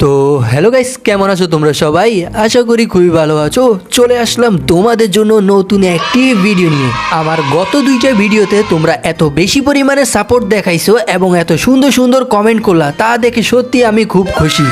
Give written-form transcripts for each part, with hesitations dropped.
তো hello guys, কেমন আছো তোমরা সবাই? আশা করি খুবই ভালো আছো। চলে আসলাম তোমাদের জন্য নতুন একটি ভিডিও নিয়ে। আমার গত দুইটা ভিডিওতে তোমরা এত বেশি পরিমাণে সাপোর্ট দেখাইছো এবং এত সুন্দর সুন্দর কমেন্ট করলা, তা দেখে সত্যি আমি খুব খুশি।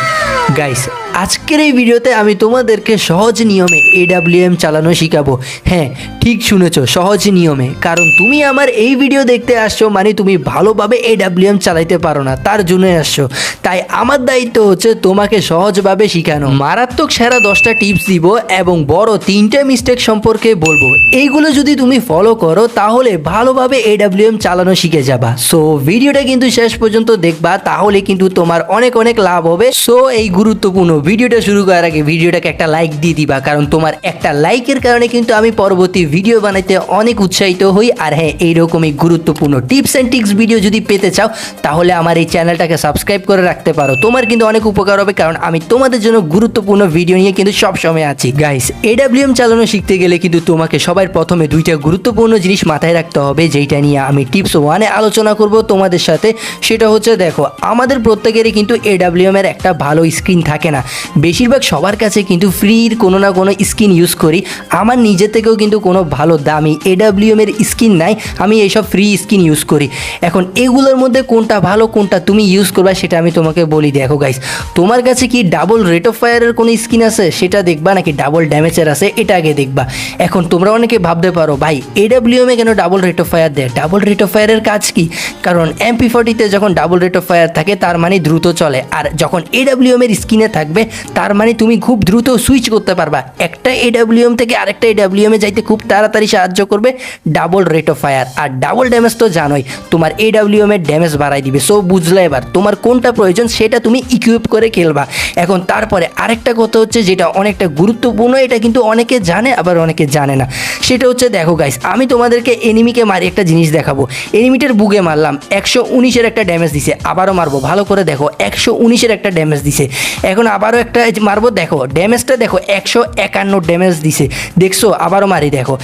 গাইস, আজকের এই ভিডিওতে আমি তোমাদেরকে সহজ নিয়মে AWM চালানো শিখাবো। হ্যাঁ, ঠিক শুনেছো, সহজ নিয়মে। কারণ তুমি আমার এই ভিডিও দেখতে আসছো মানে তুমি ভালোভাবে AWM চালাইতে পারো না, তার জন্য আসছো। তাই আমার দায়িত্ব হচ্ছে তোমাকে সহজভাবে শেখানো। মারাত্মক সেরা 10টা টিপস দিব এবং বড় 3টে মিস্টেক সম্পর্কে বলবো। এইগুলো যদি তুমি ফলো করো তাহলে ভালোভাবে AWM চালানো শিখে যাবা। সো ভিডিওটা কিন্তু শেষ পর্যন্ত দেখবা, তাহলে কিন্তু তোমার অনেক অনেক লাভ হবে। সো এই গুরুত্বপূর্ণ ভিডিওটা শুরু করার আগে ভিডিওটাকে একটা লাইক দিয়ে দিবা, কারণ তোমার একটা লাইকের কারণে কিন্তু আমি পরবর্তী ভিডিও বানাইতে অনেক উৎসাহিত হই। আর হ্যাঁ, এইরকমই গুরুত্বপূর্ণ টিপস অ্যান্ড ট্রিক্স ভিডিও যদি পেতে চাও তাহলে আমার এই চ্যানেলটাকে সাবস্ক্রাইব করে রাখতে পারো। তোমার কিন্তু অনেক উপকার হবে, কারণ আমি তোমাদের জন্য গুরুত্বপূর্ণ ভিডিও নিয়ে কিন্তু সবসময় আছি। গাইস, AWM চালানো শিখতে গেলে কিন্তু তোমাকে সবার প্রথমে দুইটা গুরুত্বপূর্ণ জিনিস মাথায় রাখতে হবে, যেটা নিয়ে আমি টিপস 1-এ আলোচনা করব তোমাদের সাথে। সেটা হচ্ছে, দেখো, আমাদের প্রত্যেকেরই কিন্তু AWM এর একটা ভালো স্ক্রিন থাকে না। বেশিরভাগ সবার কাছে কিন্তু ফ্রির কোনো না কোনো স্ক্রিন ইউজ করি। আমার নিজে থেকেও কিন্তু কোনো ভালো দামি AWM এর স্ক্রিন নাই, আমি এইসব ফ্রি স্ক্রিন ইউজ করি। এখন এগুলোর মধ্যে কোনটা ভালো, কোনটা তুমি ইউজ করবা সেটা আমি তোমাকে বলি। দেখো গাইস, তোমার কাছে কি ডাবল রেট অফ ফায়ারের কোনো স্কিন আছে সেটা দেখবা, নাকি ডাবল ড্যামেজের আছে এটা আগে দেখবা। এখন তোমরা অনেকে ভাবতে পারো, ভাই AWM এ কেন ডাবল রেট অফ ফায়ার দেয়? ডাবল রেট অফ ফায়ারের কাজ কি? কারণ MP40-তে যখন ডাবল রেট অফ ফায়ার থাকে তার মানে দ্রুত চলে, আর যখন AWM এর স্কিনে থাকবে তার মানে তুমি খুব দ্রুত সুইচ করতে পারবা। একটা AWM থেকে আরেকটা AWM এ যাইতে খুব তাড়াতাড়ি সাহায্য করবে ডাবল রেট অফ ফায়ার। আর ডাবল ড্যামেজ তো জানোই, তোমার AWM এর ড্যামেজ বাড়াই দিবে। সো বুঝলে এবার তোমার কোনটা প্রয়োজন সেটা তুমি ইকুইপ করে খেলবা। এখন তারপরে আরেকটা কথা হচ্ছে, যেটা অনেকটা গুরুত্বপূর্ণ, এটা কিন্তু অনেকে জানে আবার অনেকে জানে না। সেটা হচ্ছে, দেখো গাইস, আমি তোমাদেরকে এনিমিকে মারি একটা জিনিস দেখাবো। এনিমিটার বুকে মারলাম, 119-এর একটা ড্যামেজ দিছে। আবারও মারবো, ভালো করে দেখো, 119-এর একটা ড্যামেজ দিছে। এখন আবারও একটা মারবো, দেখো ড্যামেজটা দেখো, 151 ড্যামেজ দিছে। দেখছো? আবারও মারি, দেখো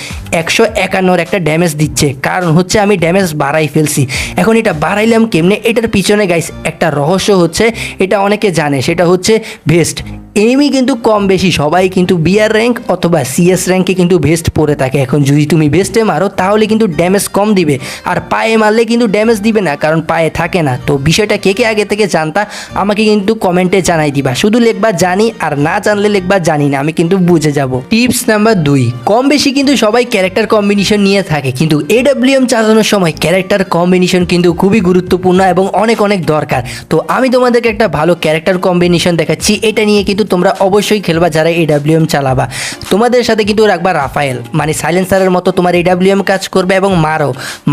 151-এর একটা ড্যামেজ দিচ্ছে। কারণ হচ্ছে আমি ড্যামেজ বাড়াই ফেলছি। এখন এটা বাড়াইলাম কেমনে? এটার পিছনে গাইস একটা রহস্য হচ্ছে, এটা অনেকে জানে, সেটা হচ্ছে ভেস্ট। এনিমি কিন্তু কম বেশি সবাই কিন্তু বিআর র্যাঙ্ক অথবা CS র্যাঙ্কে কিন্তু ভেস্ট পরে থাকে। এখন যদি তুমি ভেস্টে মারো তাহলে কিন্তু ড্যামেজ কম দিবে, আর পায়ে মারলে কিন্তু ড্যামেজ দিবে না, কারণ পায়ে থাকে না। তো বিষয়টা কে কে আগে থেকে জানতা আমাকে কিন্তু কমেন্টে জানাই দিবা। শুধু লিখবা জানি, আর না জানলে লিখবা জানি না, আমি কিন্তু বুঝে যাব। টিপস নাম্বার 2, কম বেশি কিন্তু সবাই ক্যারেক্টার কম্বিনেশন নিয়ে থাকে, কিন্তু AWM চালানোর সময় ক্যারেক্টার কম্বিনেশন কিন্তু খুবই গুরুত্বপূর্ণ এবং অনেক অনেক দরকার। তো আমি তোমাদেরকে একটা ভালো ক্যারেক্টার কম্বিনেশন দেখাচ্ছি, এটা নিয়ে কিন্তু তোমরা অবশ্যই খেলবা যারা AWM চালাবা। তোমাদের সাথে কিন্তু রাখবা রাফায়েল, মানে সাইলেন্সারের মতো তোমার AWM কাজ করবে, এবং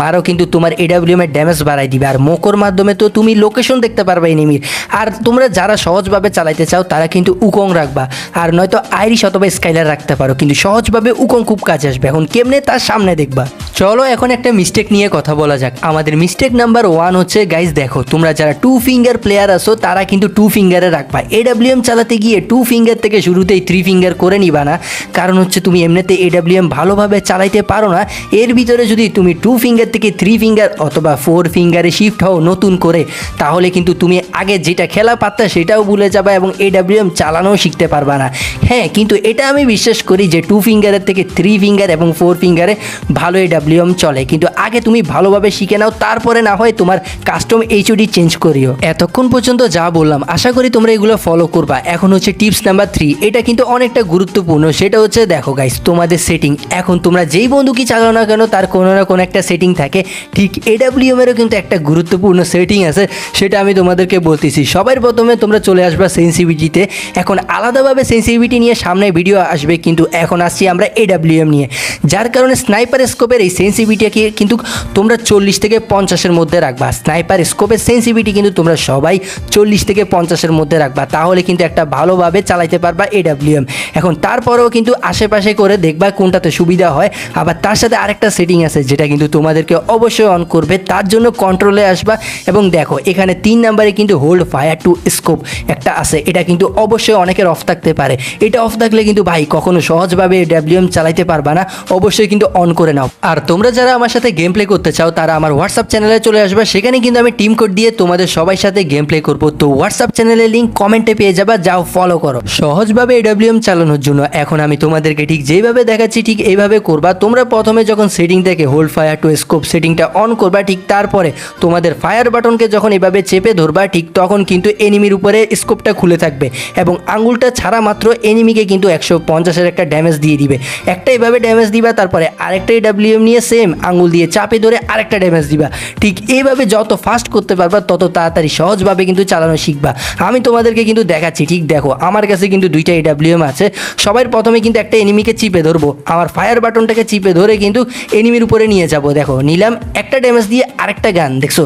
মারো কিন্তু তোমার AWM এর ড্যামেজ বাড়াই দিবে। আর মোকোর মাধ্যমে তো তুমি লোকেশন দেখতে পারবে এনিমির। আর তোমরা যারা সহজভাবে চালাইতে চাও তারা কিন্তু উকং রাখবা, আর নয়তো আইরিশ অথবা স্কাইলার রাখতে পারো, কিন্তু সহজভাবে উকং খুব কাজে আসবে। এখন কেমনে তার সামনে দেখবা। চলো এখন একটা মিস্টেক নিয়ে কথা বলা যাক। আমাদের মিস্টেক নাম্বার 1 হচ্ছে, গাইস দেখো, তোমরা যারা 2 ফিঙ্গার প্লেয়ার আছো তারা কিন্তু 2 ফিঙ্গারে রাখবা। AWM চালাতে গিয়ে 2 ফিঙ্গার থেকে শুরুতেই 3 ফিঙ্গার করে নিবা না, কারণ হচ্ছে তুমি এমনিতে AWM ভালোভাবে চালাইতে পারো না। এর ভিতরে যদি তুমি 2 ফিঙ্গার থেকে 3 ফিঙ্গার অথবা 4 ফিঙ্গারে শিফট হও নতুন করে, তাহলে কিন্তু তুমি আগে যেটা খেলা পারতা সেটাও ভুলে যাবা এবং AWM চালানোও শিখতে পারবা না। হ্যাঁ, কিন্তু এটা আমি বিশ্বাস করি যে 2 ফিঙ্গারের থেকে 3 ফিঙ্গার এবং 4 ফিঙ্গারে ভালো AWM চলে, কিন্তু আগে তুমি ভালোভাবে শিখে নাও, তারপরে না হয় তোমার কাস্টম HUD চেঞ্জ করিও। এতক্ষণ পর্যন্ত যা বললাম আশা করি তোমরা এগুলো ফলো করবা। এখন হচ্ছে টিপস নাম্বার 3, এটা কিন্তু অনেকটা গুরুত্বপূর্ণ। সেটা হচ্ছে, দেখো গাইস, তোমাদের সেটিং। এখন তোমরা যেই বন্দুকই চালাও না কেন তার কোনো না কোনো একটা সেটিং থাকে, ঠিক AWM এরও কিন্তু একটা গুরুত্বপূর্ণ সেটিং আছে, সেটা আমি তোমাদেরকে বলতেছি। সবার প্রথমে তোমরা চলে আসবা সেন্সিটিভিটিতে। এখন আলাদাভাবে সেন্সিটিভিটি নিয়ে সামনে ভিডিও আসবে, কিন্তু এখন আসছি আমরা AWM নিয়ে, যার কারণে স্নাইপার স্কোপের এই সেন্সিটিভিটিকে কিন্তু তোমরা 40 থেকে 50-এর মধ্যে রাখবা। স্নাইপার স্কোপের সেন্সিটিভিটি কিন্তু তোমরা সবাই 40 থেকে 50-এর মধ্যে রাখবা, তাহলে কিন্তু একটা ভালোভাবে চালাইতে পারবা AWM। এখন তারপরেও কিন্তু আশেপাশে করে দেখবা কোনটাতে সুবিধা হয়। আবার তার সাথে আরেকটা সেটিং আছে যেটা কিন্তু তোমাদেরকে অবশ্যই অন করবে, তার জন্য কন্ট্রোলে আসবা এবং দেখো এখানে 3 নাম্বারে কিন্তু হোল্ড ফায়ার টু স্কোপ একটা আছে, এটা কিন্তু অবশ্যই অনেকের অফ থাকতে পারে। এটা অফ থাকলে কিন্তু ভাই কখনো সহজভাবে AWM চালাইতে পারবা না, অবশ্যই কিন্তু অন করে নাও। আর তোমরা যারা আমার সাথে গেম প্লে করতে চাও তারা আমার হোয়াটসঅ্যাপ চ্যানেলে চলে আসবে, সেখানে কিন্তু আমি টিম কোড দিয়ে তোমাদের সবার সাথে গেম প্লে করবো। তো হোয়াটসঅ্যাপ চ্যানেলের লিঙ্ক কমেন্টে পেয়ে যাবা, যাও ফলো করো। সহজভাবে এডব্লিউএম চালানোর জন্য এখন আমি তোমাদেরকে ঠিক যেভাবে দেখাচ্ছি ঠিক এইভাবে করবা। তোমরা প্রথমে যখন সেটিং থেকে হোল্ড ফায়ার টু স্কোপ সেটিংটা অন করবা, ঠিক তারপরে তোমাদের ফায়ার বাটনকে যখন এভাবে চেপে ধরবা, ঠিক তখন কিন্তু এনিমির উপরে স্কোপটা খুলে থাকবে এবং আঙুলটা ছাড়া মাত্র এনিমিকে কিন্তু 150-এর একটা ড্যামেজ দিয়ে দিবে। একটা এভাবে ড্যামেজ দিবা, তারপরে আরেকটা এডব্লিউএম নিয়ে সেম আঙুল দিয়ে চাপে ধরে আরেকটা ড্যামেজ দিবা। ঠিক এইভাবে যত ফাস্ট করতে পারবা তত তাড়াতাড়ি সহজভাবে কিন্তু চালানো শিখবা। আমি তোমাদেরকে কিন্তু দেখাচ্ছি, ঠিক দেখো আমার কাছে কিন্তু দুইটা এডব্লিউএম আছে। সবার প্রথমে কিন্তু একটা এনিমিকে চিপে ধরবো, আমার ফায়ার বাটনটাকে চিপে ধরে কিন্তু এনিমির উপরে নিয়ে যাব। দেখো নিলাম, একটা ড্যামেজ দিয়ে আরেকটা গান, দেখছো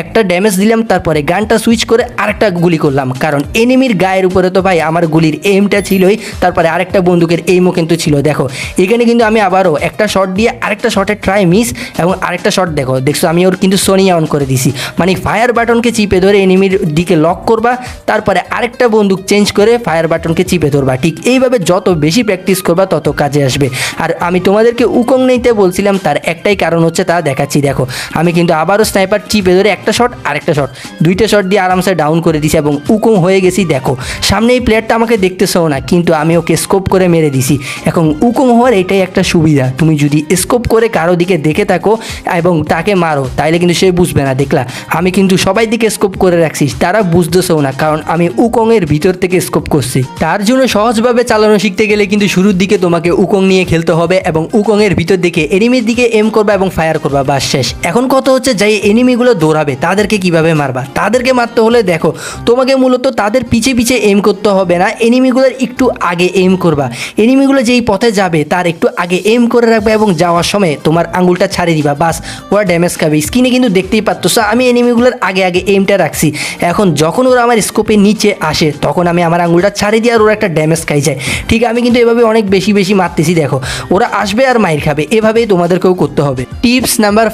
একটা ড্যামেজ দিলাম, তারপরে গানটা সুইচ করে আরেকটা গুলি করলাম, কারণ এনিমির গায়ের উপরে তো ভাই আমার গুলির এইমটা ছিলই, তারপরে আরেকটা বন্দুকের এইমও কিন্তু ছিল। দেখো এখানে কিন্তু আমি আবারও একটা শট দিয়ে আরেকটা শটে ট্রাই মিস এবং আরেকটা শট দেখছো আমি ওর কিন্তু সোনিয়া অন করে দিছি, মানে ফায়ার বাটনকে চিপে ধরে এনিমির দিকে লক করবা, তারপরে আরেকটা বন্দুক চেঞ্জ করে ফায়ার বাটনকে চিপে ধরবা। ঠিক এইভাবে যত বেশি প্র্যাকটিস করবা তত কাজে আসবে। আর আমি তোমাদেরকে উকং নিতে বলছিলাম, তার একটাই কারণ হচ্ছে তা দেখাচ্ছি। দেখো আমি কিন্তু আবারও স্নাইপার চিপে ধরে একটা শট আরেকটা শট দুইটা শট দিয়ে আরামসে ডাউন করে দিছি এবং উকং হয়ে গেছি। দেখো সামনে এই প্লেয়ারটা আমাকে দেখতেছেও না, কিন্তু আমি ওকে স্কোপ করে মেরে দিছি। এখন উকং হওয়ার এটাই একটা সুবিধা, তুমি যদি স্কোপ করে কারো দিকে দেখে থাকো এবং তাকে মারো তাইলে কিন্তু সে বুঝবে না। দেখলা আমি কিন্তু সবাই দিকে স্কোপ করে রাখছি, তারা বুঝতেছেও না, কারণ আমি উকংয়ের ভিতর থেকে স্কোপ করছি। তার জন্য সহজভাবে চালানো শিখতে গেলে কিন্তু শুরুর দিকে তোমাকে উকং নিয়ে খেলতে হবে এবং উকংয়ের ভিতর দিকে এনিমির দিকে এম করবা এবং ফায়ার করবা, বাস শেষ। এখন কথা হচ্ছে যাই এনিমিগুলো দৌড়াবে তাদেরকে কিভাবে মারবা। তাদেরকে মারতে হলে দেখো তোমাকে মূলত তাদের পিছে পিছে এম করতে হবে না, এনিমিগুলোর একটু আগে এম করবা। এনিমিগুলো যেই পথে যাবে তার একটু আগে এম করে রাখবে এবং যাওয়ার সময় তোমার আঙুলটা ছাড়িয়ে দিবা, বাস ওরা ড্যামেজ খাবে। স্ক্রিনে কিন্তু দেখতেই পাচ্ছ আমি এনিমিগুলোর আগে আগে এমটা রাখছি। এখন যখন ওরা আমার স্কোপের নিচে আসে তখন আমি আমার আঙুলটা ছাড়িয়ে দিয়ে আর ওরা একটা ড্যামেজ খাই যায়। ঠিক আমি কিন্তু এভাবে অনেক বেশি বেশি মারতেছি। দেখো ওরা আসবে আর মাইর খাবে, এভাবেই তোমাদেরকেও করতে হবে। টিপস নাম্বার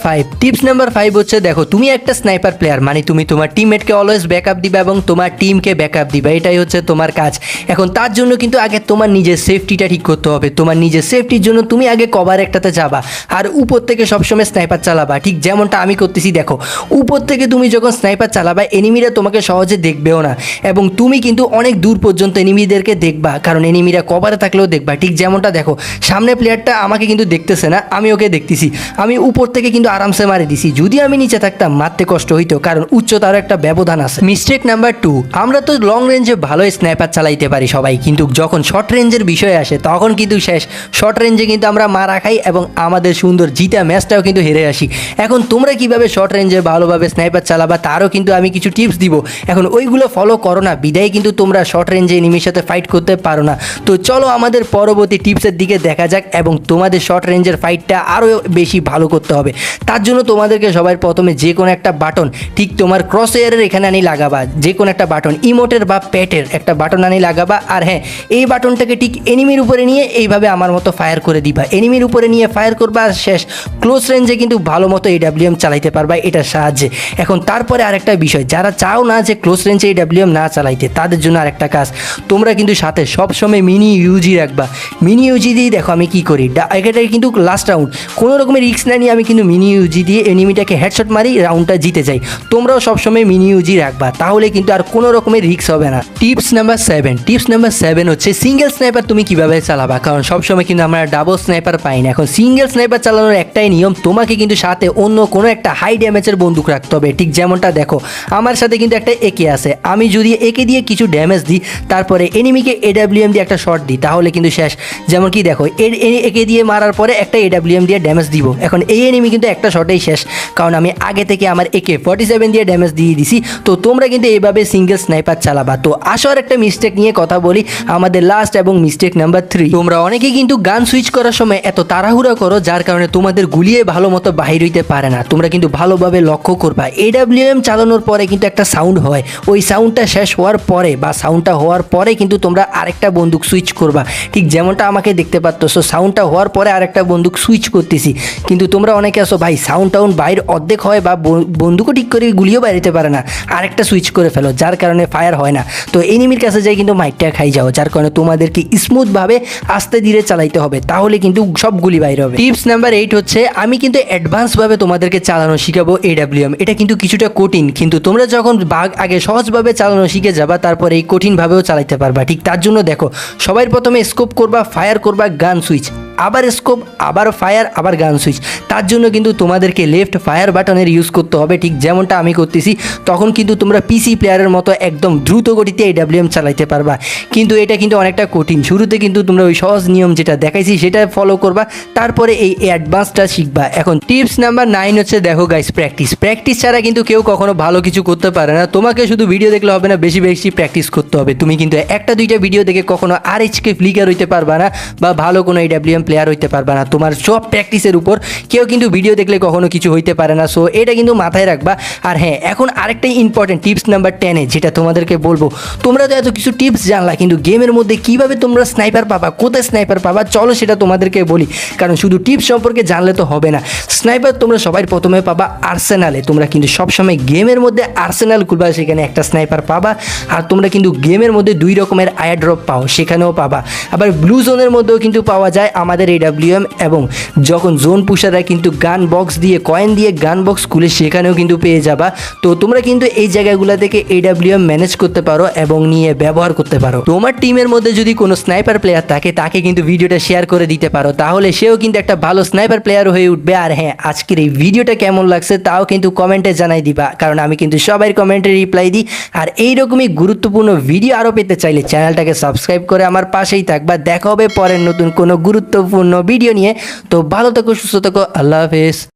5 হচ্ছে দেখো তুমি একটা স্নাইপার প্লেয়ার, মানে তুমি তোমার টিমমেটকে অলওয়েজ ব্যাকআপ দিবা এবং তোমার টিমকে ব্যাকআপ দিবা, এটাই হচ্ছে তোমার কাজ। এখন তার জন্য কিন্তু আগে তোমার নিজের সেফটিটা ঠিক করতে হবে। তোমার নিজের সেফটির জন্য তুমি আগে কভার একটাতে যাবা আর উপর থেকে সবসময় স্নাইপার চালাবা, ঠিক যেমনটা আমি করতেছি। দেখো উপর থেকে তুমি যখন স্নাইপার চালাবা এনিমিরা তোমাকে সহজে দেখবেও না এবং তুমি কিন্তু অনেক দূর পর্যন্ত এনিমিদেরকে দেখবা, কারণ এনিমিরা কভারে থাকলেও দেখবা। ঠিক যেমনটা দেখো সামনে প্লেয়ারটা আমাকে কিন্তু দেখতেছে না, আমি ওকে দেখতেছি, আমি উপর থেকে কিন্তু আরামসে মারি দিছি। যদি আমি নিচে থাকতাম মারতে কষ্ট হইতো, কারণ উচ্চতার একটা ব্যবধান আছে। মিস্টেক নাম্বার 2, আমরা তো লং রেঞ্জে ভালোই স্নাইপার চালাইতে পারি সবাই, কিন্তু যখন শর্ট রেঞ্জের বিষয় আসে তখন কিন্তু শেষ। শর্ট রেঞ্জে কিন্তু আমরা মারা খাই এবং আমাদের সুন্দর জিতা ম্যাচটাও কিন্তু হেরে আসি। এখন তোমরা কিভাবে শর্ট রেঞ্জে ভালোভাবে স্নাইপার চালাবা তারও কিন্তু আমি কিছু টিপস দিব। এখন ওইগুলো ফলো করো না বিদায় কিন্তু তোমরা শর্ট রেঞ্জে এনিমির সাথে ফাইট করতে পারো না। তো চলো আমাদের পরবর্তী টিপসের দিকে দেখা যাক এবং তোমাদের শর্ট রেঞ্জের ফাইটটা আরও বেশি ভালো করতে হবে। তার জন্য তোমাদেরকে সবাই প্রথমে যে কোনো একটা বাটন ঠিক তোমার ক্রস এয়ারের এখানে আনি লাগাবা, যে কোনো একটা বাটন ইমোটের বা প্যাটের একটা বাটন আনি লাগাবা। আর হ্যাঁ, এই বাটনটাকে ঠিক এনিমির উপরে নিয়ে এইভাবে আমার মতো ফায়ার করে দিবা, এনিমির উপরে নিয়ে ফায়ার করবা আর শেষ। ক্লোজ রেঞ্জে কিন্তু ভালো মতো এডব্লিউএম চালাইতে পারবা এটার সাহায্যে। এখন তারপরে আরেকটা বিষয়, যারা চাও না যে ক্লোজ রেঞ্জে এডব্লিউএম না চালাইতে তাদের জন্য আরেকটা কাজ, তোমরা কিন্তু সাথে সবসময় মিনি ইউজি রাখবা। মিনি ইউজি দিয়ে দেখো আমি কী করি, এটাই কিন্তু লাস্ট রাউন্ড কোনো রকমের রিস্ক না নিয়ে আমি কিন্তু মিনি ইউজি দিয়ে এনিমিটাকে হেডশট মারি, রাউন্ডটা জিতে যাই। তোমরাও সবসময় মিনি ইউজি রাখবা, তাহলে কিন্তু আর কোনো রকমের রিস্ক হবে না। টিপস নাম্বার 7 হচ্ছে সিঙ্গেল স্নাইপার তুমি কিভাবে চালাবা, কারণ সবসময় কিন্তু আমরা ডাবল স্নাইপার পাই না। এখন সিঙ্গেল স্নাইপার চালানোর একটাই নিয়ম, তোমাকে কিন্তু সাথে অন্য কোনো একটা হাই ড্যামেজের বন্দুক রাখতে হবে। ঠিক যেমনটা দেখো আমার সাথে কিন্তু একটা একে আছে, আমি যদি একে দিয়ে কিছু ড্যামেজ দিই তারপরে এনিমিকে এডব্লিউএম দিয়ে একটা শট দিই তাহলে কিন্তু শেষ। যেমন কি দেখো একে দিয়ে মারার পরে একটা এডব্লিউএম দিয়ে ড্যামেজ দিব, এখন এই এনিমি কিন্তু একটা শটেই শেষ, কারণ আমি আগে থেকে আমার AK-47 দিয়ে ড্যামেজ দিয়ে দিছি। তো তোমরা কিন্তু এইভাবে সিঙ্গেল স্নাইপার চালাবা। তো আসার একটা মিস্টেক নিয়ে কথা বলি, আমাদের লাস্ট এবং মিস্টেক নাম্বার 3, তোমরা অনেকেই কিন্তু গান সুইচ করার সময় এত তাড়াহুড়া করো যার কারণে তোমাদের গুলিয়ে ভালো মতো বাহির হইতে পারে না। তোমরা কিন্তু ভালোভাবে লক্ষ্য করবা, এডব্লিউএম চালানোর পরে কিন্তু একটা সাউন্ড হয়, ওই সাউন্ডটা শেষ হওয়ার পরে বা সাউন্ডটা হওয়ার পরে কিন্তু তোমরা আরেকটা বন্দুক সুইচ করবা। ঠিক যেমনটা আমাকে দেখতে পাচ্ছ সাউন্ডটা হওয়ার পরে আরেকটা বন্দুক সুইচ করতেছি, কিন্তু তোমরা অনেকে আসো ভাই সাউন্ড টাউন বাইর অর্ধেক হয় বা বন্দুকও ঠিক করে গুলিও বাইরেতে পারে না, আরেকটা সুইচ করে ফেলো যার কারণে ফায়ার হয় না। তো এনিমির কাছে যাই কিন্তু মাইটটা খাই যাও, যার কারণে তোমাদেরকে স্মুথভাবে আস্তে ধীরে চালাইতে হবে, তাহলে কিন্তু কিন্তু সবগুলি বাইরে হবে। টিপস নাম্বার 8 হচ্ছে আমি কিন্তু অ্যাডভান্স ভাবে তোমাদেরকে চালানো শিখাবো AWM। এটা কিন্তু কিছুটা কঠিন, কিন্তু তোমরা যখন আগে সহজভাবে চালানো শিখে যাবা তারপরে এই কঠিনভাবেও চালাতে পারবা। ঠিক তার জন্য দেখো, সবাই প্রথমে স্কোপ করবা, ফায়ার করবা, গান সুইচ, আবার স্কোপ, আবার ফায়ার, আবার গান সুইচ। তার জন্য কিন্তু তোমাদেরকে লেফট ফায়ার বাটনের ইউজ করতে হবে, ঠিক যেমনটা আমি করতেছি। তখন কিন্তু তোমরা পিসি প্লেয়ারের মতো একদম দ্রুত গতিতে AWM চালাইতে পারবা। কিন্তু এটা কিন্তু অনেকটা কঠিন। শুরুতে কিন্তু তোমরা ওই সহজ নিয়ম যেটা দেখাইছি সেটা ফলো করবা, তারপরে এই অ্যাডভান্সটা শিখবা। এখন টিপস নাম্বার 9 হচ্ছে দেখো গাইস, প্র্যাকটিস ছাড়া কিন্তু কেউ কখনো ভালো কিছু করতে পারে না। তোমাকে শুধু ভিডিও দেখলে হবে না, বেশি বেশি প্র্যাকটিস করতে হবে। তুমি কিন্তু একটা দুইটা ভিডিও দেখে কখনো RHK ফ্লিকার হইতে পারবা না বা ভালো কোনো AWM প্লেয়ার হইতে পারবা না। তোমার সব প্র্যাকটিসের উপর। কেউ কিন্তু ভিডিও দেখলে কখনো কিছু হইতে পারে না। সো এটা কিন্তু মাথায় রাখবা। আর হ্যাঁ, এখন আরেকটা ইম্পর্টেন্ট টিপস নাম্বার 10 যেটা তোমাদেরকে বলবো, তোমরা তো এত কিছু টিপস জানলা, কিন্তু গেমের মধ্যে কিভাবে তোমরা স্নাইপার পাবা, কোথায় স্নাইপার পাবা, চলো সেটা তোমাদেরকে বলি। কারণ শুধু টিপস সম্পর্কে জানলে তো হবে না। স্নাইপার তোমরা সবাই প্রথমে পাবা আর্সেনালে। তোমরা কিন্তু সবসময় গেমের মধ্যে আর্সেনাল খুলবা, সেখানে একটা স্নাইপার পাবা। আর তোমরা কিন্তু গেমের মধ্যে 2 রকমের আয়ার ড্রপ পাও, সেখানেও পাবা। আবার ব্লু জোনের মধ্যেও কিন্তু পাওয়া যায় আমাদের AWM। এবং যখন জোন পুষাররা কিন্তু গান বক্স দিয়ে, কয়েন দিয়ে গান বক্স খুলে, সেখানেও কিন্তু পেয়ে যাবা। তো তোমরা কিন্তু এই জায়গাগুলো থেকে AWM ম্যানেজ করতে পারো এবং নিয়ে ব্যবহার করতে পারো। তোমার টিমের মধ্যে যদি কোনো স্নাইপার প্লেয়ার থাকে, তাকে কিন্তু ভিডিওটা শেয়ার করে দিতে পারো, তাহলে সেও কিন্তু একটা ভালো স্নাইপার প্লেয়ার হয়ে উঠবে। আর হ্যাঁ, আজকের এই ভিডিওটা কেমন লাগছে তাও কিন্তু কমেন্টে জানাই দিবা, কারণ আমি কিন্তু সবাই কমেন্টে রিপ্লাই দিই। আর এইরকমই গুরুত্বপূর্ণ ভিডিও আরও পেতে চাইলে চ্যানেলটাকে সাবস্ক্রাইব করে আমার পাশেই থাকবা। দেখা হবে পরের নতুন কোনো গুরুত্বপূর্ণ ভিডিও নিয়ে। তো ভালো থাকো, সুস্থ থাকো, আল্লাহ হাফেজ।